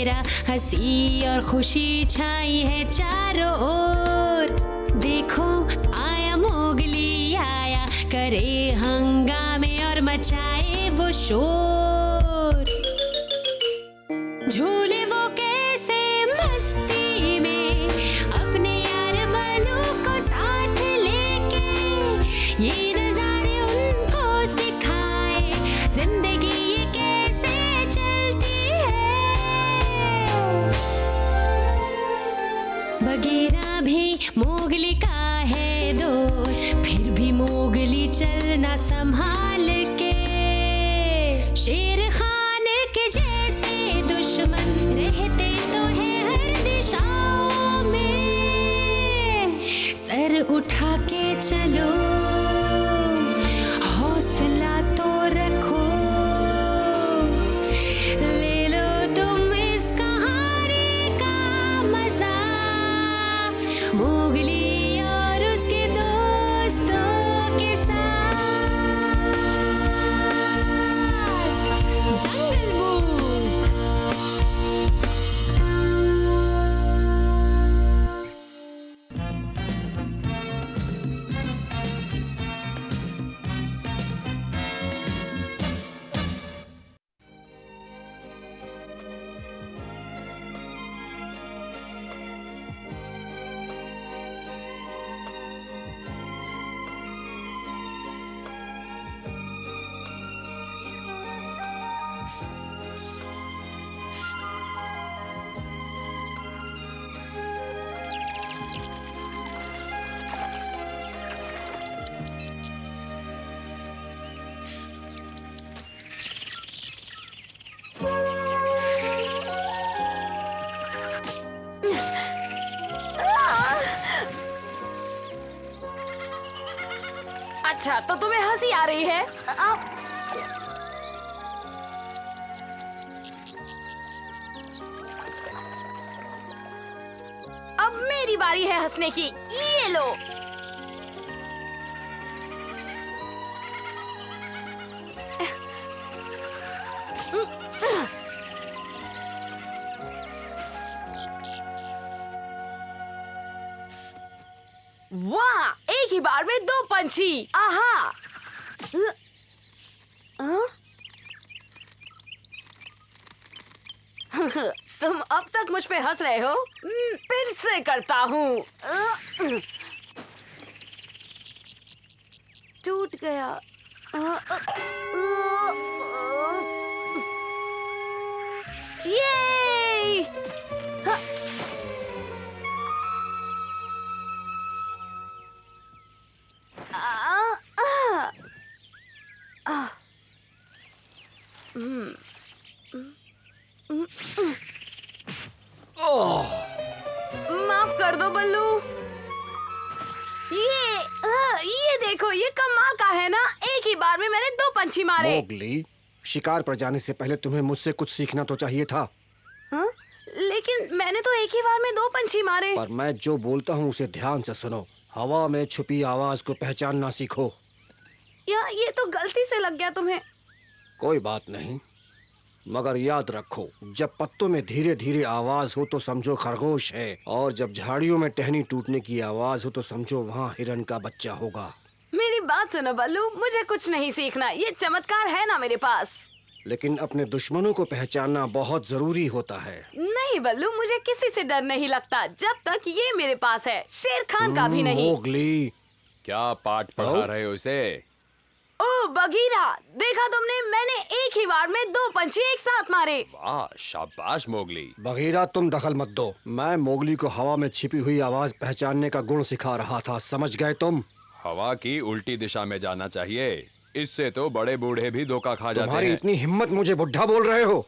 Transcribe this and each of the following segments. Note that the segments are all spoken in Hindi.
अंधेरा, हंसी और खुशी छाई है चारों ओर। देखो आया मोगली आया, करे हंगामे और मचाए वो शोर। झूले वो कैसे मस्ती में, अपने यार बलू को साथ लेके, ये नजारे उनको सिखाए जिंदगी ये कैसे चलती है। बगीरा भी मोगली का है दोस्त, फिर भी मोगली चलना संभाल के। शेर खान के जैसे दुश्मन रहते तो है हर दिशाओं में। सर उठा के चलो, हौसला तो रखो, ले लो तुम इस कहानी का मजा। मोगली और उसके दोस्तों के साथ जंगल बुक। अच्छा, तो तुम्हें हंसी आ रही है? अब मेरी बारी है हंसने की। ये लो। वाह, एक ही बार में 2 पंछी। आहा। तुम अब तक मुझ पे हंस रहे हो? फिर से करता हूँ। टूट गया। ये माफ कर दो बल्लू। ये देखो, ये कमाल का है ना। एक ही बार में मैंने 2 पंछी मारे। मोगली, शिकार पर जाने से पहले तुम्हें मुझसे कुछ सीखना तो चाहिए था। लेकिन मैंने तो एक ही बार में 2 पंछी मारे। पर मैं जो बोलता हूँ उसे ध्यान से सुनो। हवा में छुपी आवाज को पहचानना सीखो। ये तो गलती से लग गया तुम्हें। कोई बात नहीं, मगर याद रखो, जब पत्तों में धीरे धीरे आवाज हो तो समझो खरगोश है, और जब झाड़ियों में टहनी टूटने की आवाज हो तो समझो वहाँ हिरन का बच्चा होगा। मेरी बात सुनो बल्लू, मुझे कुछ नहीं सीखना। ये चमत्कार है ना मेरे पास। लेकिन अपने दुश्मनों को पहचानना बहुत जरूरी होता है। नहीं बल्लू, मुझे किसी से डर नहीं लगता जब तक ये मेरे पास है। शेर खान का भी नहीं। मोगली, क्या पाठ पढ़ा रहे हो इसे? ओ बगीरा, देखा तुमने? मैंने एक ही बार में 2 पंछी एक साथ मारे। वाह, शाबाश मोगली। बगीरा तुम दखल मत दो। मैं मोगली को हवा में छिपी हुई आवाज पहचानने का गुण सिखा रहा था, समझ गए तुम? हवा की उल्टी दिशा में जाना चाहिए, इससे तो बड़े बूढ़े भी धोखा खा जाते हैं। तुम्हारी इतनी हिम्मत, मुझे बुढ़ा बोल रहे हो?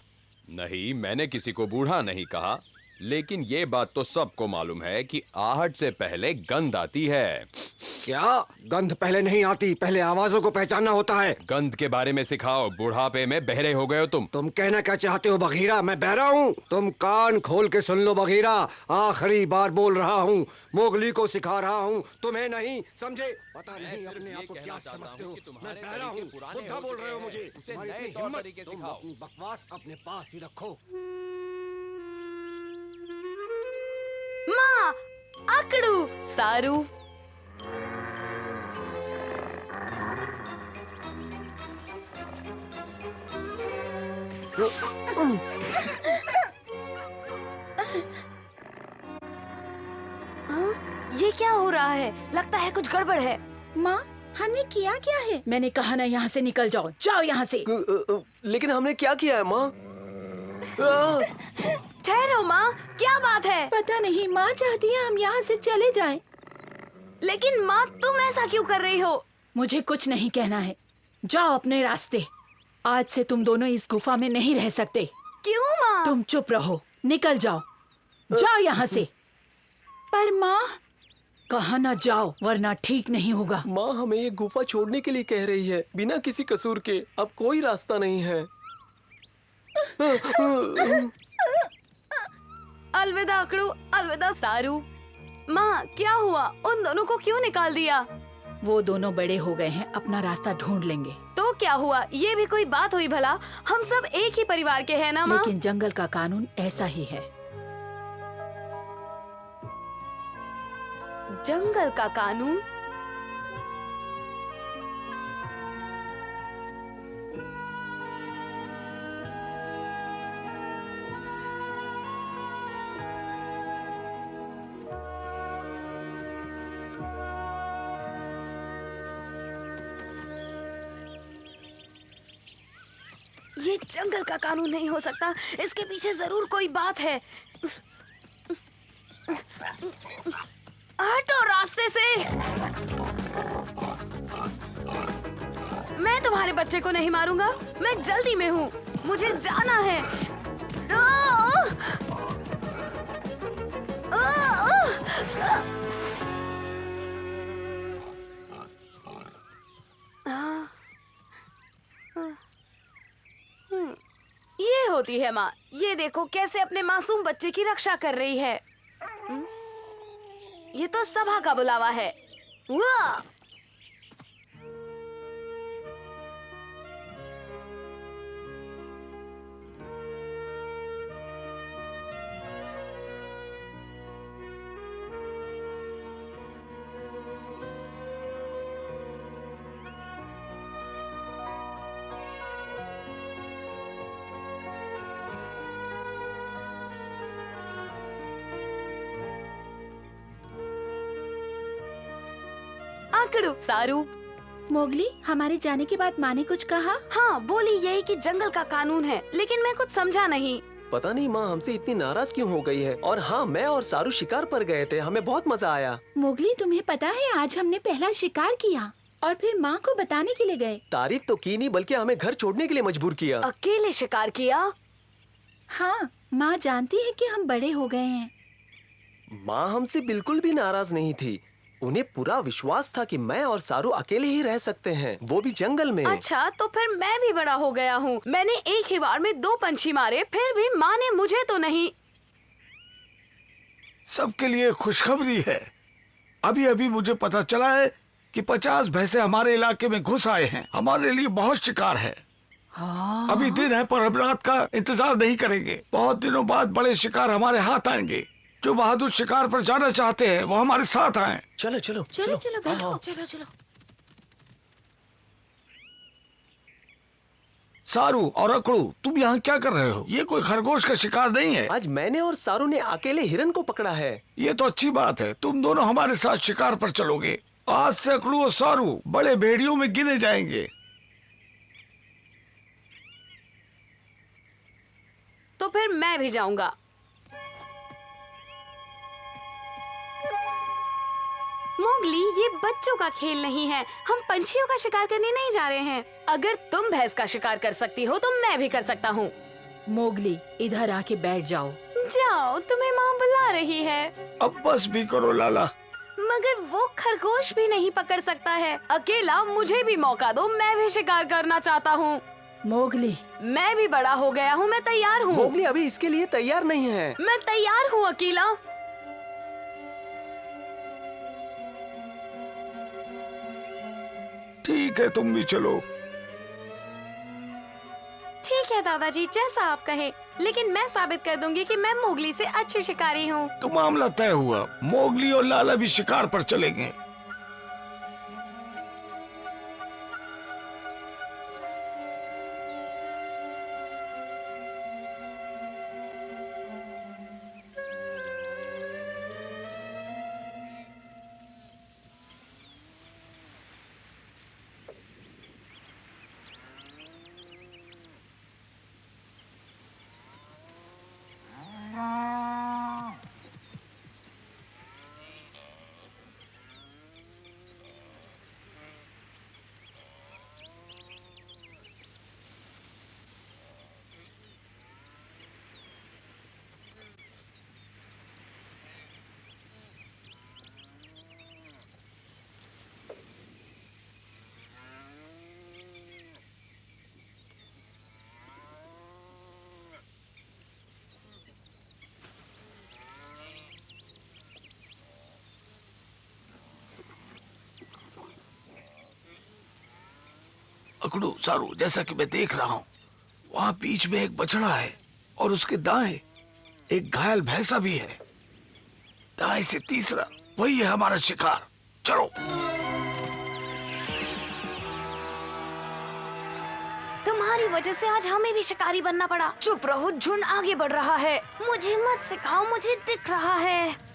नहीं, मैंने किसी को बूढ़ा नहीं कहा, लेकिन ये बात तो सबको मालूम है कि आहट से पहले गंध आती है। क्या? गंध पहले नहीं आती, पहले आवाजों को पहचानना होता है। गंध के बारे में सिखाओ, बुढ़ापे में बहरे हो गए हो तुम। तुम कहना क्या चाहते हो बगीरा? मैं बहरा हूँ? तुम कान खोल के सुन लो बगीरा, आखिरी बार बोल रहा हूँ, मोगली को सिखा रहा हूँ, तुम्हें नहीं, समझे? पता नहीं अपने आप को क्या समझते हो। मैं बहरा हूँ, बुढ़ा बोल रहे हो मुझे। तुम्हारी इतनी हिम्मत, तुम अपनी बकवास अपने पास ही रखो। अकड़ू, सारू। हाँ, ये क्या हो रहा है? लगता है कुछ गड़बड़ है। माँ, हमने किया क्या है? मैंने कहा ना यहाँ से निकल जाओ, जाओ यहाँ से। लेकिन हमने क्या किया है माँ? ठहरो माँ, क्या बात है? पता नहीं, माँ चाहती है हम यहाँ से चले जाएं। लेकिन माँ, तुम ऐसा क्यों कर रही हो? मुझे कुछ नहीं कहना है, जाओ अपने रास्ते। आज से तुम दोनों इस गुफा में नहीं रह सकते। क्यों माँ? तुम चुप रहो, निकल जाओ, जाओ यहाँ से। पर माँ, कहा ना जाओ वरना ठीक नहीं होगा। माँ हमें ये गुफा छोड़ने के लिए कह रही है, बिना किसी कसूर के। अब कोई रास्ता नहीं है। अलविदा अकड़ू, अलविदा सारू। माँ, क्या हुआ? उन दोनों को क्यों निकाल दिया? वो दोनों बड़े हो गए हैं, अपना रास्ता ढूंढ लेंगे। तो क्या हुआ? ये भी कोई बात हुई भला? हम सब एक ही परिवार के हैं ना माँ? लेकिन जंगल का कानून ऐसा ही है। जंगल का कानून? ये जंगल का कानून नहीं हो सकता। इसके पीछे जरूर कोई बात है। हटो रास्ते से। मैं तुम्हारे बच्चे को नहीं मारूंगा। मैं जल्दी में हूँ, मुझे जाना है। ये होती है माँ। ये देखो कैसे अपने मासूम बच्चे की रक्षा कर रही है। ये तो सभा का बुलावा है। वाह! आकड़ू, सारू। मोगली, हमारे जाने के बाद माँ ने कुछ कहा? हाँ, बोली यही कि जंगल का कानून है, लेकिन मैं कुछ समझा नहीं। पता नहीं माँ हमसे इतनी नाराज क्यों हो गई है। और हाँ, मैं और सारू शिकार पर गए थे, हमें बहुत मजा आया। मोगली, तुम्हें पता है आज हमने पहला शिकार किया और फिर माँ को बताने के लिए गए। तारीफ तो की नहीं, बल्कि हमें घर छोड़ने के लिए मजबूर किया। अकेले शिकार किया? हाँ, माँ जानती है कि हम बड़े हो गए हैं। माँ हमसे बिल्कुल भी नाराज नहीं थी। उन्हें पूरा विश्वास था कि मैं और सारू अकेले ही रह सकते हैं, वो भी जंगल में। अच्छा, तो फिर मैं भी बड़ा हो गया हूँ। मैंने एक ही बार में 2 पंछी मारे, फिर भी माँ ने मुझे तो नहीं। सबके लिए खुशखबरी है। अभी अभी मुझे पता चला है कि 50 भैंसे हमारे इलाके में घुस आए हैं। हमारे लिए बहुत शिकार है। हाँ। अभी दिन है पर अब रात का इंतजार नहीं करेंगे। बहुत दिनों बाद बड़े शिकार हमारे हाथ आएंगे। जो बहादुर शिकार पर जाना चाहते हैं वो हमारे साथ आए। चलो चलो चलो चलो बैठो, चलो चलो। सारू और अकड़ू, तुम यहाँ क्या कर रहे हो? ये कोई खरगोश का शिकार नहीं है। आज मैंने और सारू ने अकेले हिरन को पकड़ा है। ये तो अच्छी बात है। तुम दोनों हमारे साथ शिकार पर चलोगे। आज से अकड़ू और सारू बड़े भेड़ियों में गिने जाएंगे। तो फिर मैं भी जाऊंगा। मोगली, ये बच्चों का खेल नहीं है। हम पंछियों का शिकार करने नहीं जा रहे हैं। अगर तुम भैंस का शिकार कर सकती हो तो मैं भी कर सकता हूँ। मोगली, इधर आके बैठ जाओ। जाओ, तुम्हें माँ बुला रही है। अब बस भी करो लाला। मगर वो खरगोश भी नहीं पकड़ सकता है अकेला। मुझे भी मौका दो, मैं भी शिकार करना चाहता हूँ। मोगली, मैं भी बड़ा हो गया हूँ, मैं तैयार हूँ। मोगली अभी इसके लिए तैयार नहीं है। मैं तैयार हूँ अकेला। ठीक है, तुम भी चलो। ठीक है दादाजी, जैसा आप कहे। लेकिन मैं साबित कर दूंगी कि मैं मोगली से अच्छी शिकारी हूँ। तो मामला तय हुआ, मोगली और लाला भी शिकार पर चलेंगे। अकड़ू सारू, जैसा कि मैं देख रहा हूँ, वहाँ बीच में एक बछड़ा है और उसके दाएं एक घायल भैंसा भी है। दाएं से तीसरा, वही है हमारा शिकार। चलो। तुम्हारी वजह से आज हमें भी शिकारी बनना पड़ा। चुप रहो, झुंड आगे बढ़ रहा है। मुझे मत सिखाओ, मुझे दिख रहा है।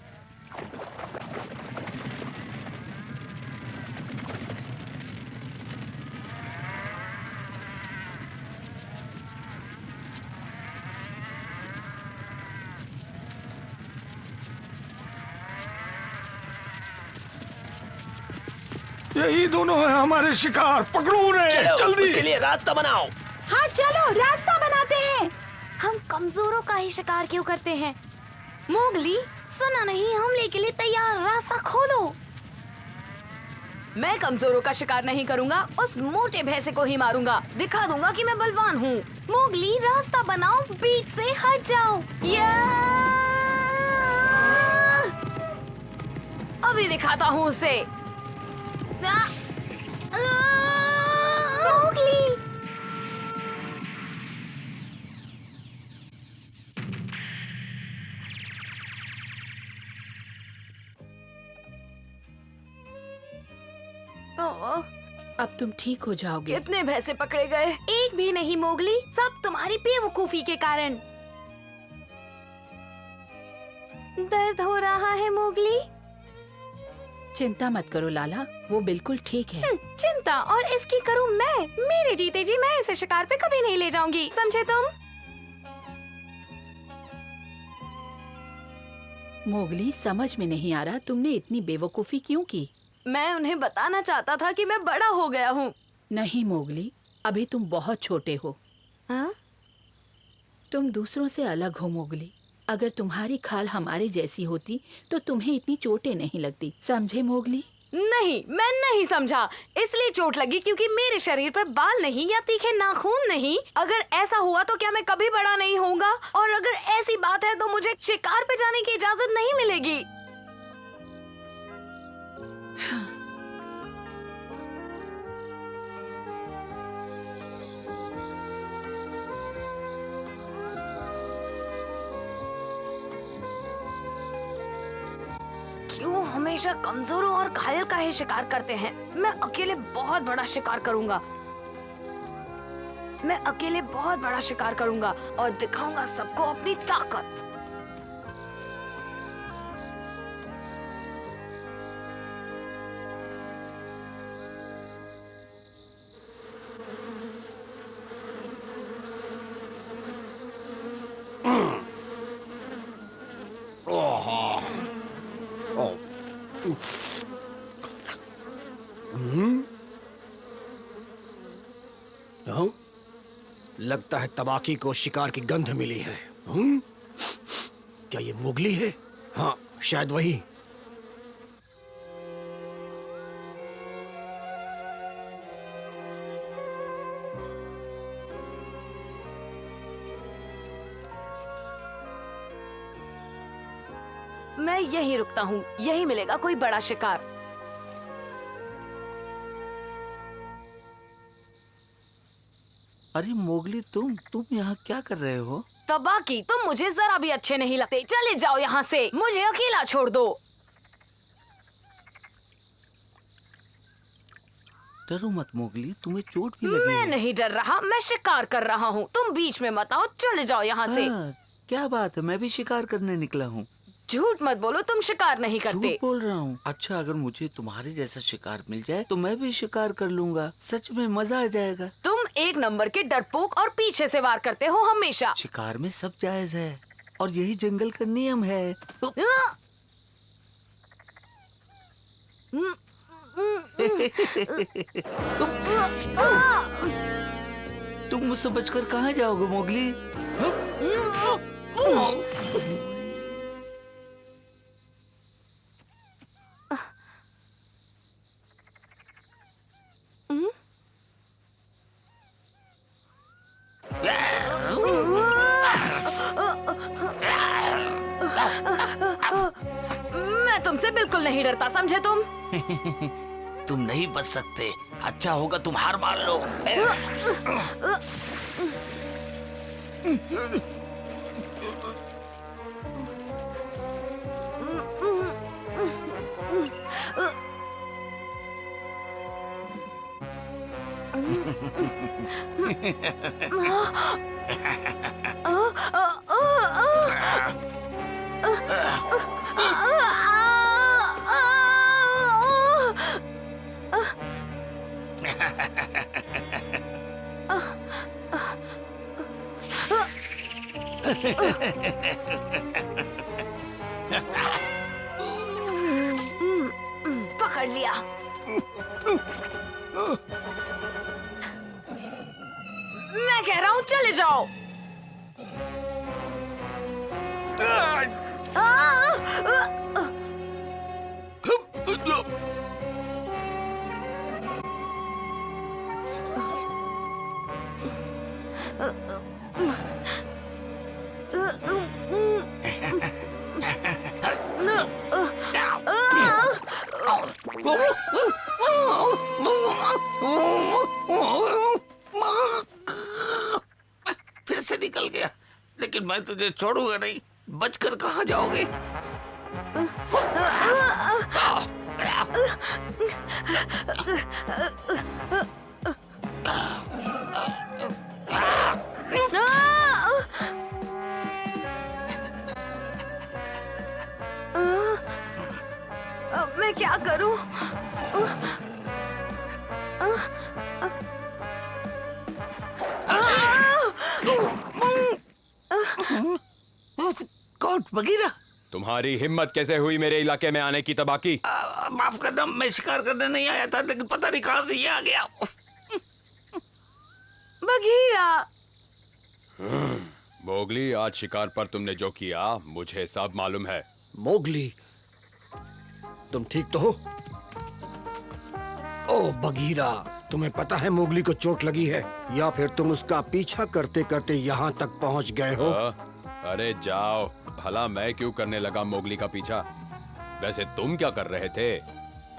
यही दोनों है हमारे शिकार, पकड़ो उन्हें जल्दी। उसके लिए रास्ता बनाओ। हाँ चलो, रास्ता बनाते हैं। हम कमजोरों का ही शिकार क्यों करते हैं? मोगली, सुना नहीं, हमले के लिए तैयार, रास्ता खोलो। मैं कमजोरों का शिकार नहीं करूंगा, उस मोटे भैंसे को ही मारूंगा। दिखा दूंगा कि मैं बलवान हूँ। मोगली, रास्ता बनाओ, बीच से हट जाओ। अभी दिखाता हूँ उसे। मोगली, अब तुम ठीक हो जाओगे। कितने भैंसे पकड़े गए? एक भी नहीं मोगली, सब तुम्हारी बेवकूफी के कारण। दर्द हो रहा है मोगली? चिंता मत करो लाला, वो बिल्कुल ठीक है। चिंता और इसकी करूं मैं? मेरे जीते जी मैं इसे शिकार पे कभी नहीं ले जाऊंगी, समझे तुम? मोगली, समझ में नहीं आ रहा तुमने इतनी बेवकूफी क्यों की। मैं उन्हें बताना चाहता था कि मैं बड़ा हो गया हूँ। नहीं मोगली, अभी तुम बहुत छोटे हो। हाँ? तुम दूसरों से अलग हो मोगली। अगर तुम्हारी खाल हमारे जैसी होती तो तुम्हें इतनी चोटें नहीं लगती, समझे मोगली? नहीं, मैं नहीं समझा। इसलिए चोट लगी क्योंकि मेरे शरीर पर बाल नहीं या तीखे नाखून नहीं। अगर ऐसा हुआ तो क्या मैं कभी बड़ा नहीं होऊंगा? और अगर ऐसी बात है तो मुझे शिकार पे जाने की इजाजत नहीं मिलेगी। क्यों हमेशा कमजोरों और घायल का ही शिकार करते हैं? मैं अकेले बहुत बड़ा शिकार करूंगा। मैं अकेले बहुत बड़ा शिकार करूंगा और दिखाऊंगा सबको अपनी ताकत। हाँ? लगता है तबाकी को शिकार की गंध मिली है। क्या ये मोगली है? हाँ, शायद वही। मैं यहीं रुकता हूँ, यहीं मिलेगा कोई बड़ा शिकार। अरे मोगली, तुम यहाँ क्या कर रहे हो? तबाकी, तुम मुझे जरा भी अच्छे नहीं लगते। चले जाओ यहाँ से, मुझे अकेला छोड़ दो। डरो मत मोगली, तुम्हें चोट भी लगी मैं है। नहीं डर रहा, मैं शिकार कर रहा हूँ। तुम बीच में मत आओ, चले जाओ यहाँ से। हाँ, क्या बात है, मैं भी शिकार करने निकला हूँ। झूठ मत बोलो, तुम शिकार नहीं झूठ करते। बोल रहा हूँ। अच्छा, अगर मुझे तुम्हारे जैसा शिकार मिल जाए तो मैं भी शिकार कर लूंगा। सच में मजा आ जाएगा। तुम एक नंबर के डरपोक और पीछे से वार करते हो हमेशा। शिकार में सब जायज है और यही जंगल का नियम है। तुम मुझसे बचकर कहाँ जाओगे मोगली? मैं तुमसे बिल्कुल नहीं डरता, समझे तुम? तुम नहीं बच सकते। अच्छा होगा तुम हार मान लो। पकड़ लिया। मैं कह रहा हूँ चले जाओ। फिर से निकल गया, लेकिन मैं तुझे छोड़ूंगा नहीं। बचकर कहाँ जाओगे? अब मैं क्या करूं? कौन? बगीरा? तुम्हारी हिम्मत कैसे हुई मेरे इलाके में आने की तबाकी? माफ करना, मैं शिकार करने नहीं आया था, लेकिन पता नहीं कहाँ से ये आ गया। बघीरा, मोगली, आज शिकार पर तुमने जो किया मुझे सब मालूम है। मोगली, तुम ठीक तो हो? ओ बगीरा, तुम्हें पता है मोगली को चोट लगी है, या फिर तुम उसका पीछा करते करते यहाँ तक पहुँच गए हो? अरे जाओ, भला मैं क्यों करने लगा मोगली का पीछा? वैसे तुम क्या कर रहे थे?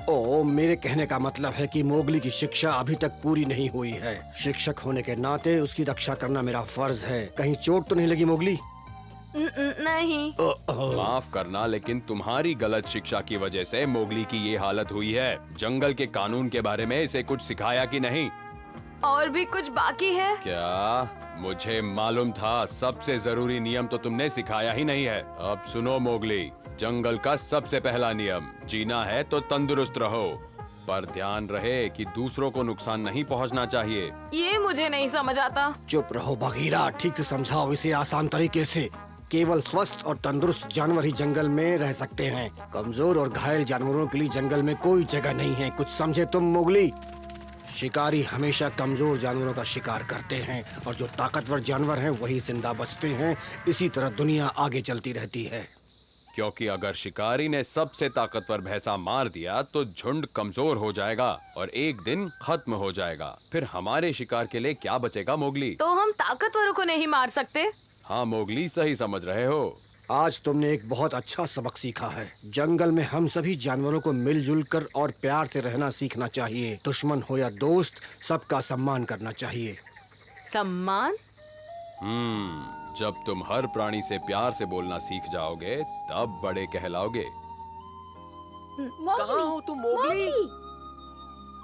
ओ, मेरे कहने का मतलब है कि मोगली की शिक्षा अभी तक पूरी नहीं हुई है। शिक्षक होने के नाते उसकी रक्षा करना मेरा फर्ज है। कहीं चोट तो नहीं लगी मोगली? नहीं। माफ करना, लेकिन तुम्हारी गलत शिक्षा की वजह से मोगली की ये हालत हुई है। जंगल के कानून के बारे में इसे कुछ सिखाया कि नहीं? और भी कुछ बाकी है? क्या? मुझे मालूम था। सबसे जरूरी नियम तो तुमने सिखाया ही नहीं है। अब सुनो मोगली, जंगल का सबसे पहला नियम, जीना है तो तंदुरुस्त रहो, पर ध्यान रहे कि दूसरों को नुकसान नहीं पहुंचना चाहिए। ये मुझे नहीं समझ आता। चुप रहो बगीरा, ठीक से समझाओ इसे आसान तरीके से। केवल स्वस्थ और तंदुरुस्त जानवर ही जंगल में रह सकते हैं। कमजोर और घायल जानवरों के लिए जंगल में कोई जगह नहीं है। कुछ समझे तुम मोगली? शिकारी हमेशा कमजोर जानवरों का शिकार करते हैं और जो ताकतवर जानवर हैं वही जिंदा बचते हैं। इसी तरह दुनिया आगे चलती रहती है। क्योंकि अगर शिकारी ने सबसे ताकतवर भैंसा मार दिया तो झुंड कमजोर हो जाएगा और एक दिन खत्म हो जाएगा। फिर हमारे शिकार के लिए क्या बचेगा मोगली? तो हम ताकतवरों को नहीं मार सकते? हाँ मोगली, सही समझ रहे हो। आज तुमने एक बहुत अच्छा सबक सीखा है। जंगल में हम सभी जानवरों को मिलजुल कर और प्यार से रहना सीखना चाहिए। दुश्मन हो या दोस्त, सबका सम्मान करना चाहिए। सम्मान? जब तुम हर प्राणी से प्यार से बोलना सीख जाओगे तब बड़े कहलाओगे। कहाँ हो तुम मोगली?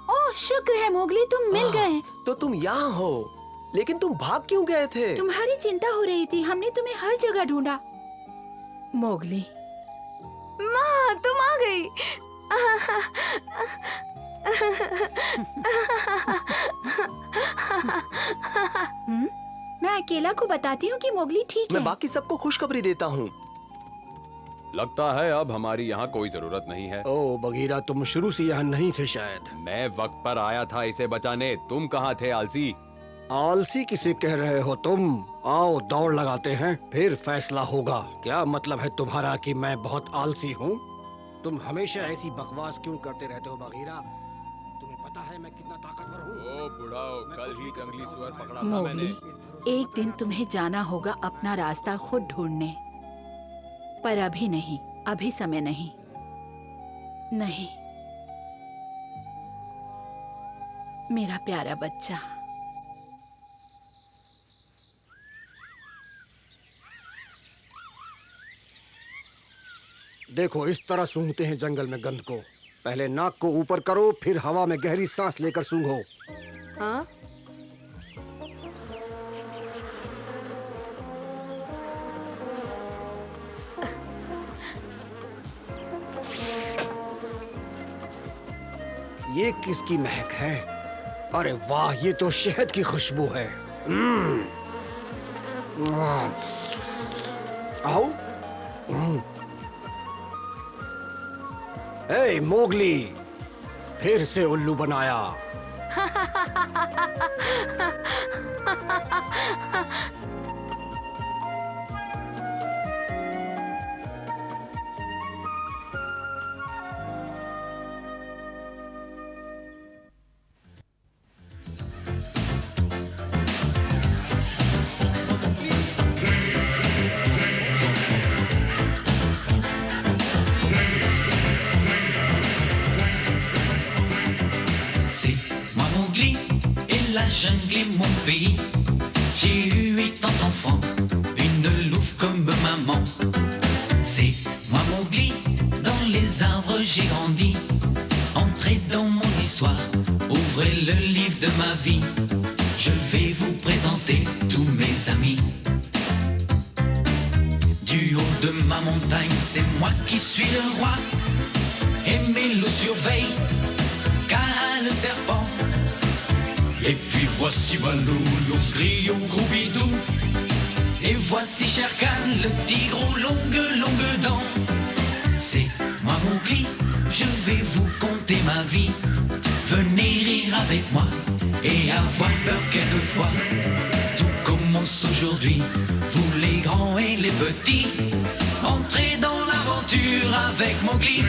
ओह शुक्र है मोगली, तुम मिल गए। तो तुम यहाँ हो, लेकिन तुम भाग क्यों गए थे? तुम्हारी चिंता हो रही थी, हमने तुम्हें हर जगह ढूंढा। मोगली, माँ तुम आ गई। मैं अकेला को बताती हूँ कि मोगली ठीक मैं है। बाकी सबको खुशखबरी देता हूँ। लगता है अब हमारी यहाँ कोई जरूरत नहीं है। ओ बगीरा, तुम शुरू से यहाँ नहीं थे शायद। मैं वक्त पर आया था इसे बचाने, तुम कहाँ थे आलसी? आलसी किसे कह रहे हो तुम? आओ दौड़ लगाते हैं, फिर फैसला होगा। क्या मतलब है तुम्हारा कि मैं बहुत आलसी हूँ? तुम हमेशा ऐसी बकवास क्यों करते रहते हो बगीरा? तुम्हें पता है मैं कितना ताकतवर हूँ? ओ बुढ़ाओ, कल ही जंगली सुअर पकड़ा था मोगली, मैंने। एक दिन तुम्हें जाना होगा अपना रास्ता खुद ढूंढने, पर अभी नहीं, अभी समय नहीं। नहीं मेरा प्यारा बच्चा। देखो, इस तरह सूंघते हैं जंगल में गंध को। पहले नाक को ऊपर करो, फिर हवा में गहरी सांस लेकर सूंघो। हाँ? ये किसकी महक है? अरे वाह, ये तो शहद की खुशबू है। आओ। ए मोगली, फिर से उल्लू बनाया। C'est moi Mowgli et la jungle est mon pays. J'ai eu 8 ans d'enfant, une louve comme maman. C'est moi Mowgli, dans les arbres j'ai grandi. Entrez dans mon histoire, ouvrez le livre de ma vie. Je vais vous présenter tous mes amis. Du haut de ma montagne, c'est moi qui suis le roi. Et mes loups surveillent le serpent. Et puis voici Balou, l'ours gris au gros bidou. Et voici Shere Khan, le tigre aux longues dents. C'est moi Mowgli, je vais vous conter ma vie. Venez rire avec moi et avoir peur quelquefois. Tout commence aujourd'hui, vous les grands et les petits. Entrez dans l'aventure avec Mowgli.